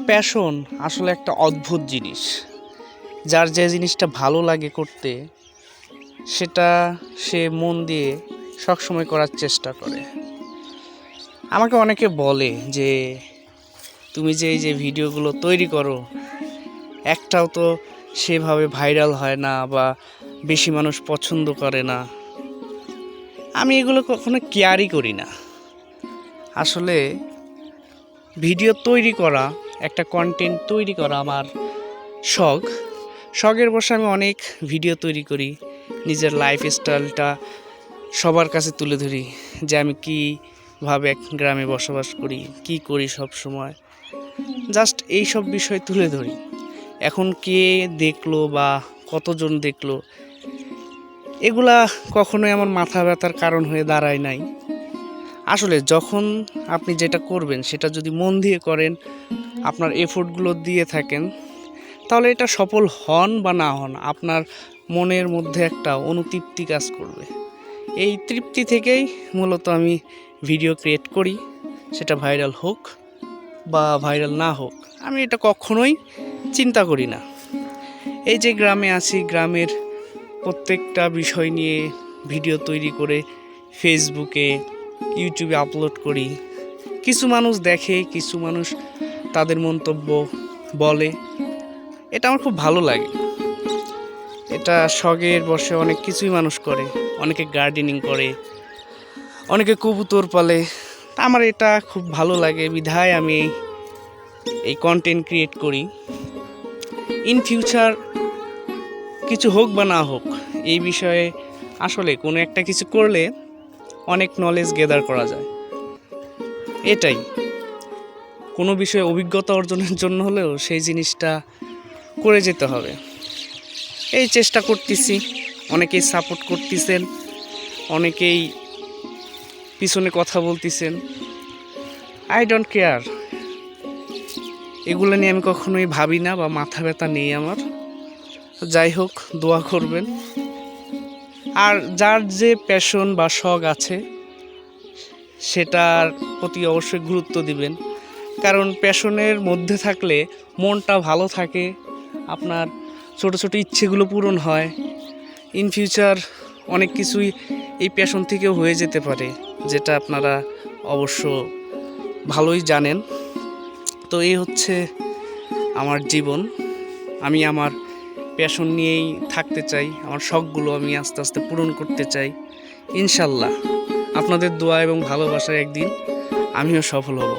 Passion আসলে একটা অদ্ভুত জিনিস। যার যে জিনিসটা ভালো লাগে করতে, সেটা সে মন দিয়ে সবসময় করার চেষ্টা করে। আমাকে অনেকে বলে যে তুমি যে এই যে ভিডিওগুলো তৈরি করো, একটাও তো সেভাবে ভাইরাল হয় না বা বেশি মানুষ পছন্দ করে না। আমি এগুলো কখনো কেয়ারই করি না। আসলে ভিডিও তৈরি করা, একটা কন্টেন্ট তৈরি করা আমার শখের বসে আমি অনেক ভিডিও তৈরি করি। নিজের লাইফস্টাইলটা সবার কাছে তুলে ধরি, যে আমি কীভাবে এক গ্রামে বসবাস করি, কি করি সব সময়, জাস্ট এই সব বিষয় তুলে ধরি। এখন কে দেখলো বা কতজন দেখলো, এগুলা কখনোই আমার মাথা ব্যথার কারণ হয়ে দাঁড়ায় নাই। আসলে যখন আপনি যেটা করবেন সেটা যদি মন দিয়ে করেন, আপনার এফোর্টগুলো দিয়ে থাকেন, তাহলে এটা সফল হন বা না হন, আপনার মনের মধ্যে একটা অনুতৃপ্তি কাজ করবে। এই তৃপ্তি থেকেই মূলত আমি ভিডিও ক্রিয়েট করি, সেটা ভাইরাল হোক বা ভাইরাল না হোক, আমি এটা কখনোই চিন্তা করি না। এই যে গ্রামে আছি, গ্রামের প্রত্যেকটা বিষয় নিয়ে ভিডিও তৈরি করে ফেসবুকে, ইউটিউবে আপলোড করি। কিছু মানুষ দেখে, কিছু মানুষ তাদের মন্তব্য বলে, এটা আমার খুব ভালো লাগে। এটা শখের বসে অনেক কিছুই মানুষ করে, অনেকে গার্ডেনিং করে, অনেকে কবুতর পালে। আমার এটা খুব ভালো লাগে, বিধায় আমি এই কন্টেন্ট ক্রিয়েট করি। ইন ফিউচার কিছু হোক বা না হোক, এই বিষয়ে আসলে কোনো একটা কিছু করলে অনেক নলেজ গেদার করা যায়। এটাই, কোনো বিষয়ে অভিজ্ঞতা অর্জনের জন্য হলেও সেই জিনিসটা করে যেতে হবে। এই চেষ্টা করতেছি, অনেকেই সাপোর্ট করতেছেন, অনেকেই পিছনে কথা বলতেছেন। আই ডোন্ট কেয়ার, এগুলো নিয়ে আমি কখনোই ভাবি না বা মাথা ব্যথা নেই আমার। যাই হোক, দোয়া করবেন। আর যার যে প্যাশন বা শখ আছে, সেটার প্রতি অবশ্যই গুরুত্ব দিবেন, কারণ প্যাশনের মধ্যে থাকলে মনটা ভালো থাকে, আপনার ছোট ছোট ইচ্ছেগুলো পূরণ হয়। ইন ফিউচার অনেক কিছুই এই প্যাশন থেকেও হয়ে যেতে পারে, যেটা আপনারা অবশ্য ভালোই জানেন। তো এই হচ্ছে আমার জীবন। আমি আমার প্যাশন নিয়েই থাকতে চাই, আমার শখগুলো আমি আস্তে আস্তে পূরণ করতে চাই। ইনশাল্লাহ আপনাদের দোয়া এবং ভালোবাসায় একদিন আমিও সফল হব।